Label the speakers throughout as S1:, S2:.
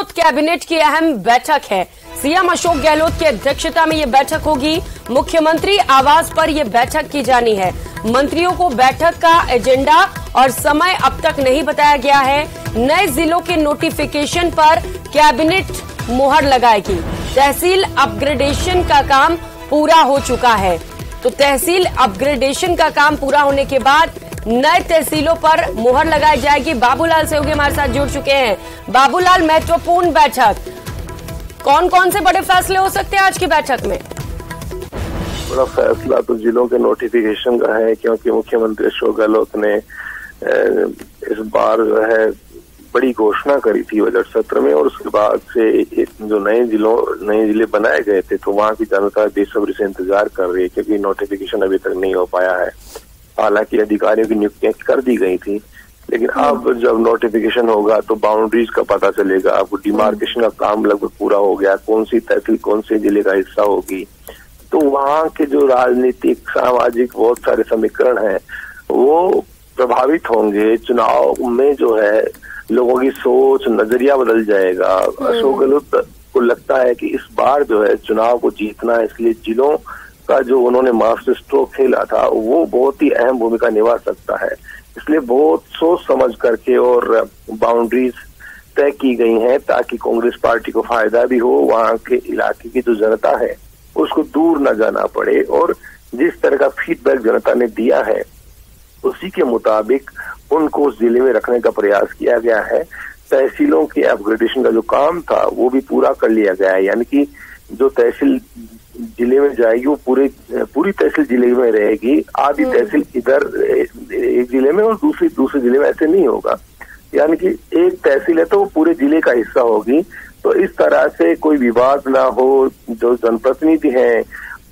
S1: Gehlot cabinet की अहम बैठक है। सीएम अशोक गहलोत की अध्यक्षता में ये बैठक होगी। मुख्यमंत्री आवास पर यह बैठक की जानी है। मंत्रियों को बैठक का एजेंडा और समय अब तक नहीं बताया गया है। नए जिलों के नोटिफिकेशन पर कैबिनेट मुहर लगाएगी। तहसील अपग्रेडेशन का काम पूरा हो चुका है, तो तहसील अपग्रेडेशन का काम पूरा होने के बाद नए तहसीलों पर मुहर लगाई जाएगी। बाबूलाल सहयोगी हमारे साथ जुड़ चुके हैं। बाबूलाल, महत्वपूर्ण बैठक, कौन कौन से बड़े फैसले हो सकते हैं आज की बैठक में?
S2: बड़ा फैसला तो जिलों के नोटिफिकेशन का है, क्योंकि मुख्यमंत्री अशोक गहलोत ने इस बार जो है बड़ी घोषणा करी थी बजट सत्र में, और उसके बाद से जो नए जिले बनाए गए थे तो वहां की जनता बेसब्री से इंतजार कर रही है, क्योंकि नोटिफिकेशन अभी तक नहीं हो पाया है। हालांकि अधिकारियों की नियुक्तियां कर दी गई थी, लेकिन अब जब नोटिफिकेशन होगा तो बाउंड्रीज का पता चलेगा। आपको डिमार्केशन का काम लगभग पूरा हो गया, कौन सी तहसील कौन से जिले का हिस्सा होगी, तो वहां के जो राजनीतिक सामाजिक बहुत सारे समीकरण हैं वो प्रभावित होंगे। चुनाव में जो है लोगों की सोच नजरिया बदल जाएगा। अशोक गहलोत को लगता है कि इस बार जो है चुनाव को जीतना है, इसलिए जिलों का जो उन्होंने मास्टर स्ट्रोक खेला था वो बहुत ही अहम भूमिका निभा सकता है। इसलिए बहुत सोच समझ करके और बाउंड्रीज तय की गई हैं, ताकि कांग्रेस पार्टी को फायदा भी हो, वहां के इलाके की जो जनता है उसको दूर न जाना पड़े, और जिस तरह का फीडबैक जनता ने दिया है उसी के मुताबिक उनको उस जिले में रखने का प्रयास किया गया है। तहसीलों के अपग्रेडेशन का जो काम था वो भी पूरा कर लिया गया है, यानी कि जो तहसील जिले में जाएगी वो पूरी तहसील जिले में रहेगी। आधी तहसील इधर एक जिले में और दूसरे जिले में ऐसे नहीं होगा, यानी कि एक तहसील है तो वो पूरे जिले का हिस्सा होगी। तो इस तरह से कोई विवाद ना हो, जो जनप्रतिनिधि हैं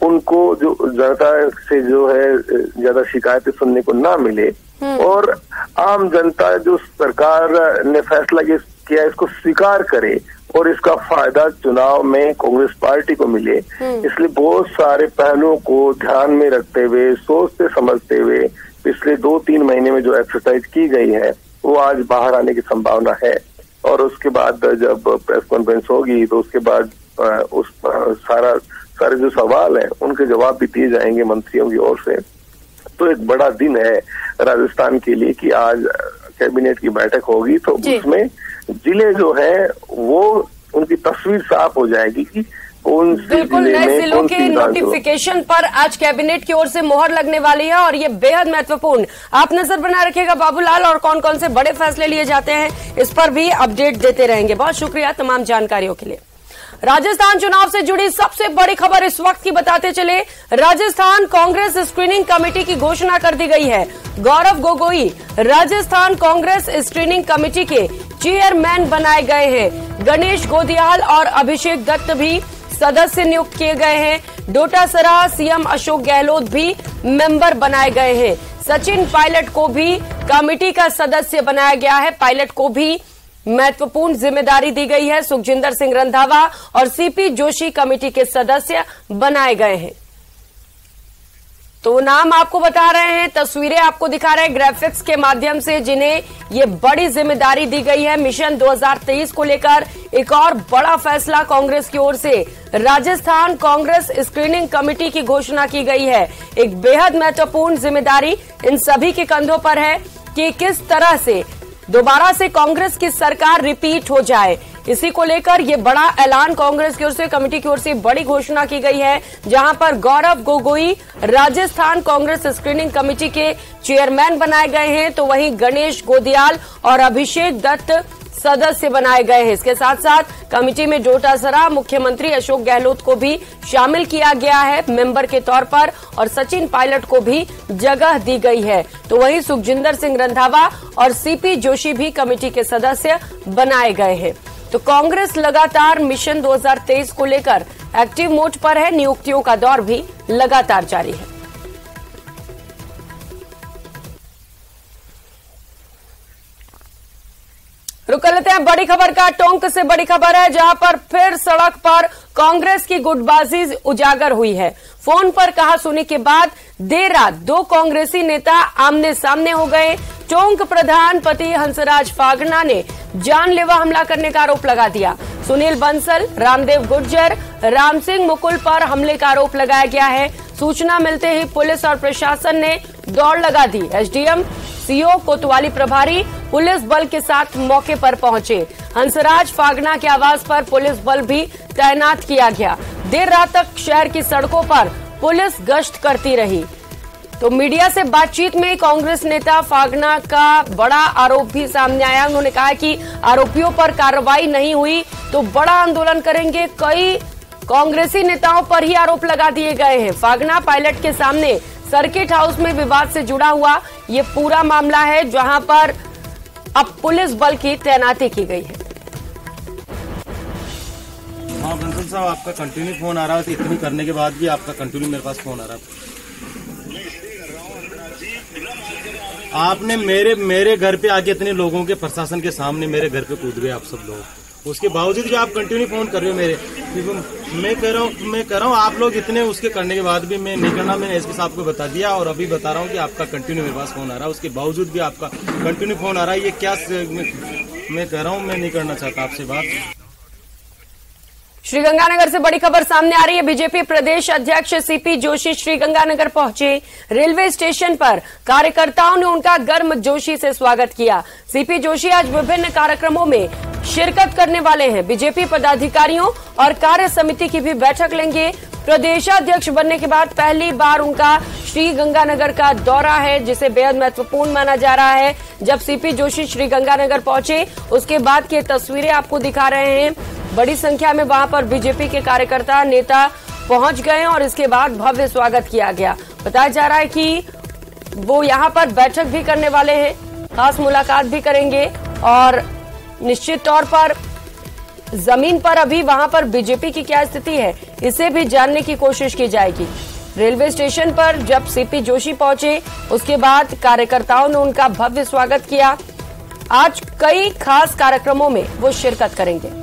S2: उनको जो जनता से जो है ज्यादा शिकायतें सुनने को ना मिले, और आम जनता जो सरकार ने फैसला किया इसको स्वीकार करे और इसका फायदा चुनाव में कांग्रेस पार्टी को मिले। इसलिए बहुत सारे पहलुओं को ध्यान में रखते हुए, सोचते समझते हुए पिछले 2-3 महीने में जो एक्सरसाइज की गई है वो आज बाहर आने की संभावना है। और उसके बाद जब प्रेस कॉन्फ्रेंस होगी तो उसके बाद उस सारे जो सवाल हैं उनके जवाब भी दिए जाएंगे मंत्रियों की ओर से। तो एक बड़ा दिन है राजस्थान के लिए कि आज कैबिनेट की बैठक होगी, तो उसमें जिले जो है वो उनकी तस्वीर साफ हो जाएगी कि कौन से
S1: बिल्कुल नए जिलों के नोटिफिकेशन पर आज कैबिनेट की ओर से मोहर लगने वाली है, और ये बेहद महत्वपूर्ण। आप नजर बना रखिएगा बाबूलाल, और कौन कौन से बड़े फैसले लिए जाते हैं इस पर भी अपडेट देते रहेंगे। बहुत शुक्रिया तमाम जानकारियों के लिए। राजस्थान चुनाव से जुड़ी सबसे बड़ी खबर इस वक्त की बताते चले। राजस्थान कांग्रेस स्क्रीनिंग कमेटी की घोषणा कर दी गई है। गौरव गोगोई राजस्थान कांग्रेस स्क्रीनिंग कमेटी के चेयरमैन बनाए गए हैं। गणेश गोदियाल और अभिषेक दत्त भी सदस्य नियुक्त किए गए हैं। डोटासरा सीएम अशोक गहलोत भी मेंबर बनाए गए हैं। सचिन पायलट को भी कमेटी का सदस्य बनाया गया है। पायलट को भी महत्वपूर्ण जिम्मेदारी दी गई है। सुखजिंदर सिंह रंधावा और सीपी जोशी कमेटी के सदस्य बनाए गए हैं। तो नाम आपको बता रहे हैं, तस्वीरें आपको दिखा रहे हैं ग्राफिक्स के माध्यम से, जिन्हें ये बड़ी जिम्मेदारी दी गई है। मिशन 2023 को लेकर एक और बड़ा फैसला कांग्रेस की ओर से राजस्थान कांग्रेस स्क्रीनिंग कमेटी की घोषणा की गई है। एक बेहद महत्वपूर्ण जिम्मेदारी इन सभी के कंधों पर है कि किस तरह से दोबारा से कांग्रेस की सरकार रिपीट हो जाए। इसी को लेकर ये बड़ा ऐलान कांग्रेस की ओर से, कमेटी की ओर से बड़ी घोषणा की गई है, जहां पर गौरव गोगोई राजस्थान कांग्रेस स्क्रीनिंग कमेटी के चेयरमैन बनाए गए हैं, तो वहीं गणेश गोदियाल और अभिषेक दत्त सदस्य बनाए गए हैं। इसके साथ साथ कमेटी में डोटासरा मुख्यमंत्री अशोक गहलोत को भी शामिल किया गया है मेंबर के तौर पर, और सचिन पायलट को भी जगह दी गई है। तो वहीं सुखजिंदर सिंह रंधावा और सीपी जोशी भी कमेटी के सदस्य बनाए गए हैं। तो कांग्रेस लगातार मिशन 2023 को लेकर एक्टिव मोड पर है। नियुक्तियों का दौर भी लगातार जारी है। रुक कर लेते हैं बड़ी खबर का। टोंक से बड़ी खबर है, जहां पर फिर सड़क पर कांग्रेस की गुटबाजी उजागर हुई है। फोन पर कहा सुनी के बाद देर रात दो कांग्रेसी नेता आमने सामने हो गए। टोंक प्रधान पति हंसराज फागना ने जानलेवा हमला करने का आरोप लगा दिया। सुनील बंसल, रामदेव गुर्जर, राम सिंह मुकुल पर हमले का आरोप लगाया गया है। सूचना मिलते ही पुलिस और प्रशासन ने दौड़ लगा दी। एसडीएम, सीओ, कोतवाली प्रभारी पुलिस बल के साथ मौके पर पहुंचे। हंसराज फागना के आवास पर पुलिस बल भी तैनात किया गया। देर रात तक शहर की सड़कों पर पुलिस गश्त करती रही। तो मीडिया से बातचीत में कांग्रेस नेता फागना का बड़ा आरोप भी सामने आया। उन्होंने कहा कि आरोपियों पर कार्रवाई नहीं हुई तो बड़ा आंदोलन करेंगे। कई कांग्रेसी नेताओं पर ही आरोप लगा दिए गए हैं। फागना पायलट के सामने सर्किट हाउस में विवाद से जुड़ा हुआ ये पूरा मामला है, जहां पर अब पुलिस बल की तैनाती की गई है।
S3: हाँ बंसल साहब, आपका कंटिन्यू फोन आ रहा है। इतनी करने के बाद भी आपका कंटिन्यू मेरे पास फोन आ रहा है। आपने मेरे घर पे आके इतने लोगों के प्रशासन के सामने मेरे घर पे कूद गए आप सब लोग। उसके बावजूद भी आप कंटिन्यू फोन कर रहे हो मेरे। मैं कह रहा हूँ आप लोग इतने उसके करने के बाद भी मैं नहीं करना। मैंने एसपी साहब को बता दिया और अभी बता रहा हूँ कि आपका कंटिन्यू मेरे पास फोन आ रहा है। उसके बावजूद भी आपका कंटिन्यू फोन आ रहा है। ये क्या मैं कह रहा हूँ, मैं नहीं करना चाहता आपसे बात।
S1: श्रीगंगानगर से बड़ी खबर सामने आ रही है। बीजेपी प्रदेश अध्यक्ष सीपी जोशी श्रीगंगानगर पहुंचे। रेलवे स्टेशन पर कार्यकर्ताओं ने उनका गर्मजोशी से स्वागत किया। सीपी जोशी आज विभिन्न कार्यक्रमों में शिरकत करने वाले हैं। बीजेपी पदाधिकारियों और कार्य समिति की भी बैठक लेंगे। प्रदेशाध्यक्ष बनने के बाद पहली बार उनका श्रीगंगानगर का दौरा है, जिसे बेहद महत्वपूर्ण माना जा रहा है। जब सीपी जोशी श्रीगंगानगर पहुंचे उसके बाद की तस्वीरें आपको दिखा रहे हैं। बड़ी संख्या में वहां पर बीजेपी के कार्यकर्ता नेता पहुंच गए और इसके बाद भव्य स्वागत किया गया। बताया जा रहा है कि वो यहां पर बैठक भी करने वाले हैं, खास मुलाकात भी करेंगे और निश्चित तौर पर जमीन पर अभी वहां पर बीजेपी की क्या स्थिति है इसे भी जानने की कोशिश की जाएगी। रेलवे स्टेशन पर जब सीपी जोशी पहुंचे उसके बाद कार्यकर्ताओं ने उनका भव्य स्वागत किया। आज कई खास कार्यक्रमों में वो शिरकत करेंगे।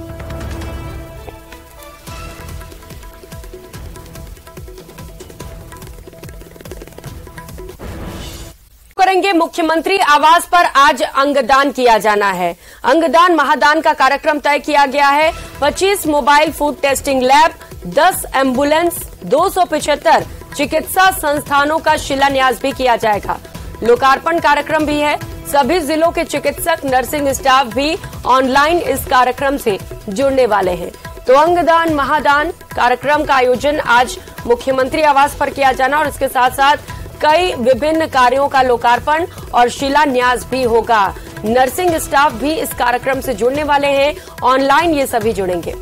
S1: करेंगे मुख्यमंत्री आवास पर आज अंगदान किया जाना है। अंगदान महादान का कार्यक्रम तय किया गया है। 25 mobile food testing lab, 10 ambulance, 275 चिकित्सा संस्थानों का शिलान्यास भी किया जाएगा। लोकार्पण कार्यक्रम भी है। सभी जिलों के चिकित्सक, नर्सिंग स्टाफ भी ऑनलाइन इस कार्यक्रम से जुड़ने वाले हैं। तो अंगदान महादान कार्यक्रम का आयोजन आज मुख्यमंत्री आवास पर किया जाना और इसके साथ साथ कई विभिन्न कार्यों का लोकार्पण और शिलान्यास भी होगा। नर्सिंग स्टाफ भी इस कार्यक्रम से जुड़ने वाले हैं। ऑनलाइन ये सभी जुड़ेंगे।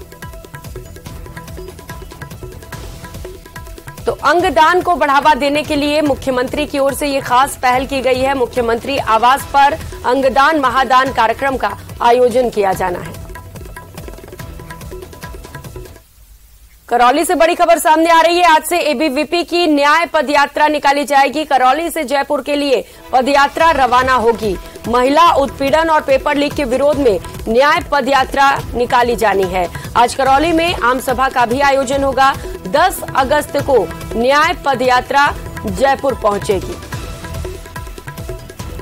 S1: तो अंगदान को बढ़ावा देने के लिए मुख्यमंत्री की ओर से ये खास पहल की गई है। मुख्यमंत्री आवास पर अंगदान महादान कार्यक्रम का आयोजन किया जाना है। करौली से बड़ी खबर सामने आ रही है। आज से एबीवीपी की न्याय पदयात्रा निकाली जाएगी। करौली से जयपुर के लिए पदयात्रा रवाना होगी। महिला उत्पीड़न और पेपर लीक के विरोध में न्याय पदयात्रा निकाली जानी है। आज करौली में आम सभा का भी आयोजन होगा। 10 अगस्त को न्याय पदयात्रा जयपुर पहुंचेगी।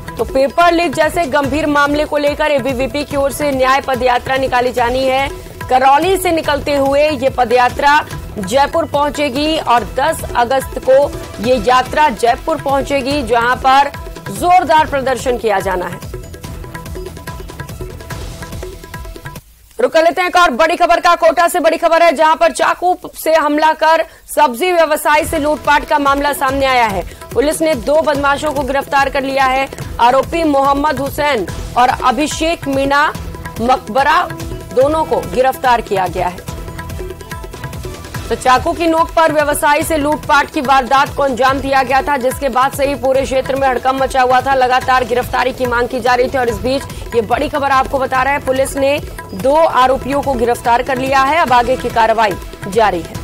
S1: तो पेपर लीक जैसे गंभीर मामले को लेकर एबीवीपी की ओर से न्याय पदयात्रा निकाली जानी है। करौली से निकलते हुए ये पदयात्रा जयपुर पहुंचेगी और 10 अगस्त को ये यात्रा जयपुर पहुंचेगी, जहां पर जोरदार प्रदर्शन किया जाना है। रुक लेते हैं एक और बड़ी खबर का। कोटा से बड़ी खबर है, जहां पर चाकू से हमला कर सब्जी व्यवसायी से लूटपाट का मामला सामने आया है। पुलिस ने 2 बदमाशों को गिरफ्तार कर लिया है। आरोपी मोहम्मद हुसैन और अभिषेक मीना मकबरा दोनों को गिरफ्तार किया गया है। तो चाकू की नोक पर व्यवसायी से लूटपाट की वारदात को अंजाम दिया गया था, जिसके बाद से ही पूरे क्षेत्र में हड़कंप मचा हुआ था। लगातार गिरफ्तारी की मांग की जा रही थी और इस बीच ये बड़ी खबर आपको बता रहा है, पुलिस ने 2 आरोपियों को गिरफ्तार कर लिया है। अब आगे की कार्रवाई जारी है।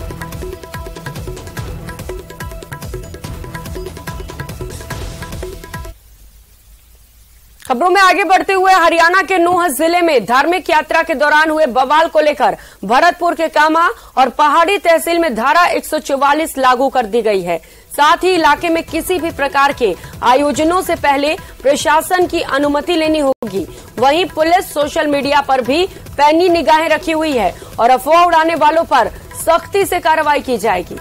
S1: खबरों में आगे बढ़ते हुए हरियाणा के नूंह जिले में धार्मिक यात्रा के दौरान हुए बवाल को लेकर भरतपुर के कामा और पहाड़ी तहसील में धारा 144 लागू कर दी गई है। साथ ही इलाके में किसी भी प्रकार के आयोजनों से पहले प्रशासन की अनुमति लेनी होगी। वहीं पुलिस सोशल मीडिया पर भी पैनी निगाहें रखी हुई है और अफवाह उड़ाने वालों पर सख्ती से कार्रवाई की जाएगी।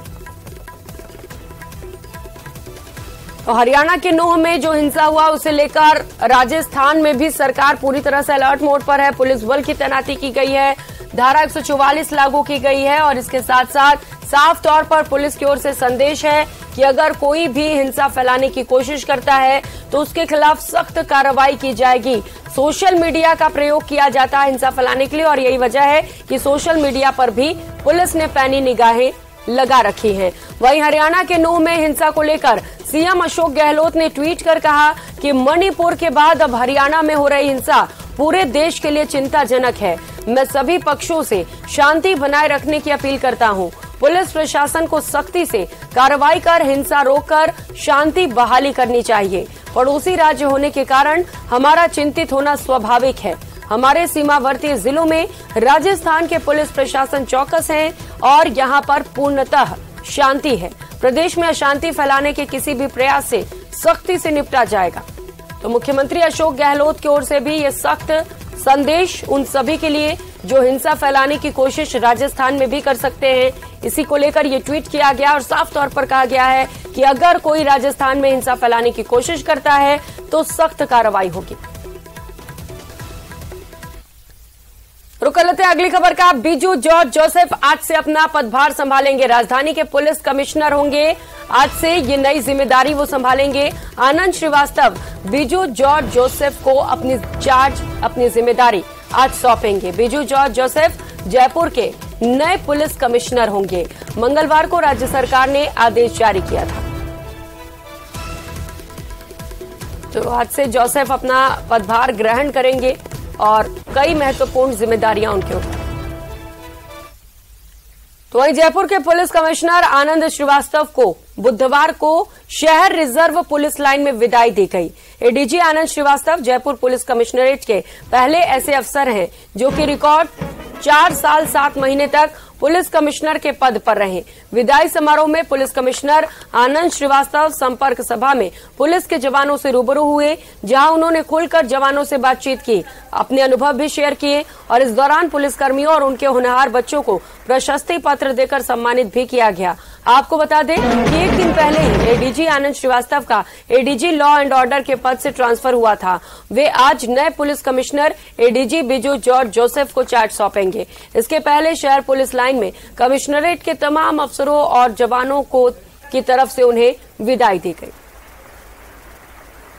S1: तो हरियाणा के नूंह में जो हिंसा हुआ उसे लेकर राजस्थान में भी सरकार पूरी तरह से अलर्ट मोड पर है। पुलिस बल की तैनाती की गई है, धारा 144 लागू की गई है और इसके साथ साथ साफ तौर पर पुलिस की ओर से संदेश है कि अगर कोई भी हिंसा फैलाने की कोशिश करता है तो उसके खिलाफ सख्त कार्रवाई की जाएगी। सोशल मीडिया का प्रयोग किया जाता है हिंसा फैलाने के लिए और यही वजह है कि सोशल मीडिया पर भी पुलिस ने पैनी निगाहें लगा रखी हैं। वहीं हरियाणा के नूंह में हिंसा को लेकर सीएम अशोक गहलोत ने ट्वीट कर कहा कि मणिपुर के बाद अब हरियाणा में हो रही हिंसा पूरे देश के लिए चिंताजनक है। मैं सभी पक्षों से शांति बनाए रखने की अपील करता हूं। पुलिस प्रशासन को सख्ती से कार्रवाई कर हिंसा रोककर शांति बहाली करनी चाहिए। पड़ोसी राज्य होने के कारण हमारा चिंतित होना स्वाभाविक है। हमारे सीमावर्ती जिलों में राजस्थान के पुलिस प्रशासन चौकस है और यहां पर पूर्णतः शांति है। प्रदेश में अशांति फैलाने के किसी भी प्रयास से सख्ती से निपटा जाएगा। तो मुख्यमंत्री अशोक गहलोत की ओर से भी ये सख्त संदेश उन सभी के लिए जो हिंसा फैलाने की कोशिश राजस्थान में भी कर सकते हैं। इसी को लेकर ये ट्वीट किया गया और साफ तौर पर कहा गया है कि अगर कोई राजस्थान में हिंसा फैलाने की कोशिश करता है तो सख्त कार्रवाई होगी। रुक लेते हैं अगली खबर का। बीजू जॉर्ज जोसेफ आज से अपना पदभार संभालेंगे। राजधानी के पुलिस कमिश्नर होंगे। आज से ये नई जिम्मेदारी वो संभालेंगे। आनंद श्रीवास्तव बीजू जॉर्ज जोसेफ को अपनी जिम्मेदारी आज सौंपेंगे। बीजू जॉर्ज जोसेफ जयपुर के नए पुलिस कमिश्नर होंगे। मंगलवार को राज्य सरकार ने आदेश जारी किया था। तो आज से जोसेफ अपना पदभार ग्रहण करेंगे और कई महत्वपूर्ण जिम्मेदारियां उनके ऊपर। तो वहीं जयपुर के पुलिस कमिश्नर आनंद श्रीवास्तव को बुधवार को शहर रिजर्व पुलिस लाइन में विदाई दी गई। एडीजी आनंद श्रीवास्तव जयपुर पुलिस कमिश्नरेट के पहले ऐसे अफसर हैं जो कि रिकॉर्ड 4 साल 7 महीने तक पुलिस कमिश्नर के पद पर रहे। विदाई समारोह में पुलिस कमिश्नर आनंद श्रीवास्तव संपर्क सभा में पुलिस के जवानों से रूबरू हुए, जहां उन्होंने खुलकर जवानों से बातचीत की, अपने अनुभव भी शेयर किए और इस दौरान पुलिसकर्मियों और उनके होनहार बच्चों को प्रशस्ति पत्र देकर सम्मानित भी किया गया। आपको बता दें कि एक दिन पहले ही एडीजी आनंद श्रीवास्तव का एडीजी लॉ एंड ऑर्डर के पद से ट्रांसफर हुआ था। वे आज नए police commissioner ADG Biju George Joseph को चार्ज सौंपेंगे। इसके पहले शहर पुलिस लाइन में कमिश्नरेट के तमाम अफसरों और जवानों को की तरफ से उन्हें विदाई दी गई।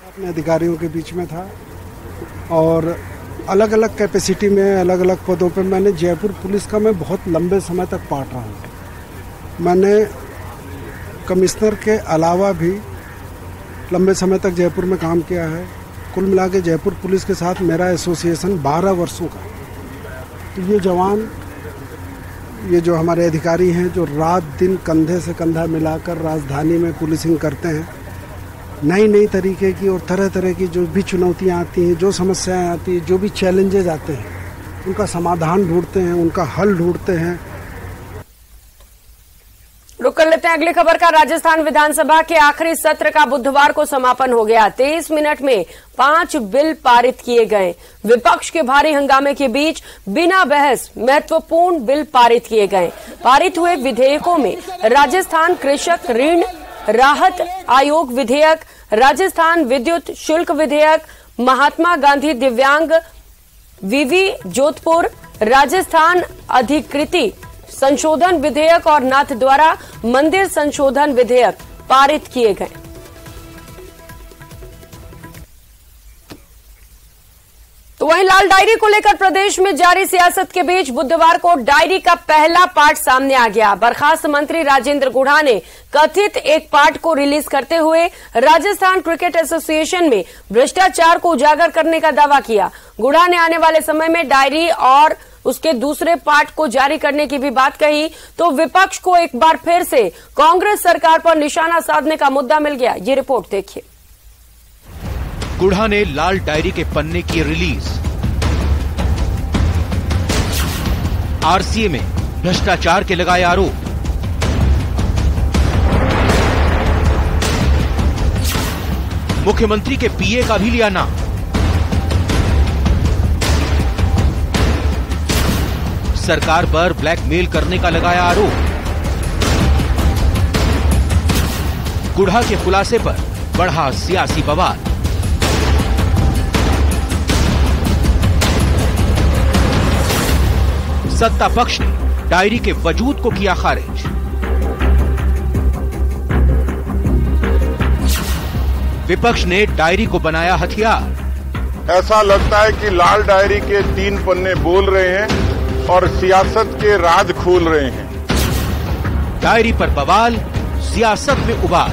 S4: अपने अधिकारियों के बीच में था और अलग अलग कैपेसिटी में अलग अलग पदों पर मैंने जयपुर पुलिस का मैं बहुत लंबे समय तक पार्ट रहा हूँ। मैंने कमिश्नर के अलावा भी लंबे समय तक जयपुर में काम किया है। कुल मिला के जयपुर पुलिस के साथ मेरा एसोसिएशन 12 वर्षों का। तो ये जवान, ये जो हमारे अधिकारी हैं जो रात दिन कंधे से कंधा मिलाकर राजधानी में पुलिसिंग करते हैं, नई तरीके की और तरह तरह की जो भी चुनौतियां आती हैं, जो समस्याएं आती हैं, जो भी चैलेंजेस आते हैं, उनका समाधान ढूंढते हैं, उनका हल ढूंढते हैं।
S1: रुक कर लेते हैं अगली खबर का। राजस्थान विधानसभा के आखिरी सत्र का बुधवार को समापन हो गया। 23 मिनट में 5 बिल पारित किए गए। विपक्ष के भारी हंगामे के बीच बिना बहस महत्वपूर्ण बिल पारित किए गए। पारित हुए विधेयकों में राजस्थान कृषक ऋण राहत आयोग विधेयक, राजस्थान विद्युत शुल्क विधेयक, महात्मा गांधी दिव्यांग विवि जोधपुर, राजस्थान अधिकृति संशोधन विधेयक और नाथद्वारा मंदिर संशोधन विधेयक पारित किए गए। तो वहीं लाल डायरी को लेकर प्रदेश में जारी सियासत के बीच बुधवार को डायरी का पहला पार्ट सामने आ गया। बर्खास्त मंत्री राजेंद्र गुढ़ा ने कथित एक पार्ट को रिलीज करते हुए राजस्थान क्रिकेट एसोसिएशन में भ्रष्टाचार को उजागर करने का दावा किया। गुढ़ा ने आने वाले समय में डायरी और उसके दूसरे पार्ट को जारी करने की भी बात कही। तो विपक्ष को एक बार फिर से कांग्रेस सरकार पर निशाना साधने का मुद्दा मिल गया। ये रिपोर्ट देखिए।
S5: गुढ़ा ने लाल डायरी के पन्ने की रिलीज। आरसीए में भ्रष्टाचार के लगाए आरोप। मुख्यमंत्री के पीए का भी लिया नाम। सरकार पर ब्लैकमेल करने का लगाया आरोप। गुढ़ा के खुलासे पर बढ़ा सियासी बवाल। सत्ता पक्ष ने डायरी के वजूद को किया खारिज। विपक्ष ने डायरी को बनाया हथियार।
S6: ऐसा लगता है कि लाल डायरी के 3 पन्ने बोल रहे हैं और सियासत के राज खोल रहे हैं।
S5: डायरी पर बवाल, सियासत में उबाल।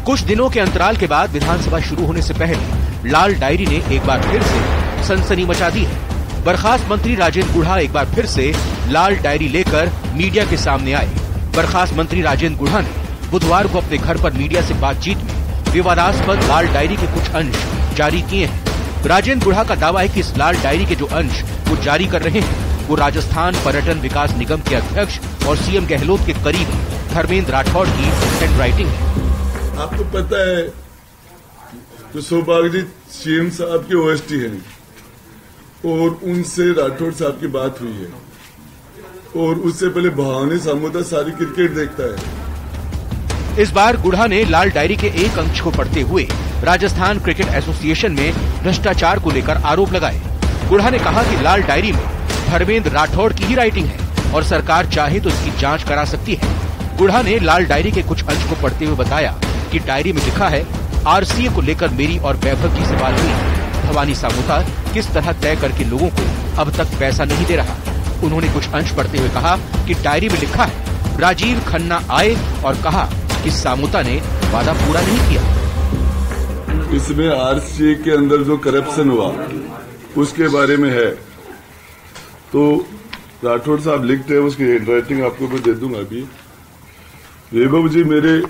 S5: कुछ दिनों के अंतराल के बाद विधानसभा शुरू होने से पहले लाल डायरी ने एक बार फिर से सनसनी मचा दी है। बर्खास्त मंत्री राजेंद्र गुढ़ा एक बार फिर से लाल डायरी लेकर मीडिया के सामने आए। बर्खास्त मंत्री राजेंद्र गुढ़ा ने बुधवार को अपने घर पर मीडिया से बातचीत में विवादास्पद लाल डायरी के कुछ अंश जारी किए हैं। राजेंद्र गुढ़ा का दावा है कि इस लाल डायरी के जो अंश वो जारी कर रहे हैं वो राजस्थान पर्यटन विकास निगम के अध्यक्ष और सीएम गहलोत के करीबी धर्मेंद्र राठौड़ की हैंडराइटिंग है।
S7: आपको पता है तो सौभाग्य जी सीएम साहब के ओएसटी हैं और उनसे राठौड़ साहब की बात हुई है और उससे पहले भवानी सामोदा सारी क्रिकेट देखता है।
S5: इस बार गुढ़ा ने लाल डायरी के एक अंश को पढ़ते हुए राजस्थान क्रिकेट एसोसिएशन में भ्रष्टाचार को लेकर आरोप लगाए। गुढ़ा ने कहा कि लाल डायरी में धर्मेंद्र राठौड़ की ही राइटिंग है और सरकार चाहे तो इसकी जांच करा सकती है। गुढ़ा ने लाल डायरी के कुछ अंश को पढ़ते हुए बताया कि डायरी में लिखा है, आरसीए को लेकर मेरी और वैभव जी से बात हुई। भवानी सामोता किस तरह तय करके लोगों को अब तक पैसा नहीं दे रहा। उन्होंने कुछ अंश पढ़ते हुए कहा कि डायरी में लिखा है, राजीव खन्ना आए और कहा कि सामोता ने वादा पूरा नहीं किया।
S7: इसमें आरसीए के अंदर जो करप्शन हुआ उसके बारे में है। तो राठौड़ साहब लिखते हैं, उसकी हैंडराइटिंग आपको मैं दे दूंगा अभी। वैभव जी, मेरे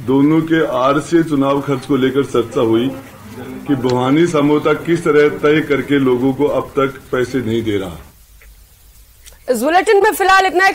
S7: दोनों के आरसीए चुनाव खर्च को लेकर चर्चा हुई कि भवानी सामोता किस तरह तय करके लोगों को अब तक पैसे नहीं दे रहा।
S1: इस बुलेटिन में फिलहाल इतना।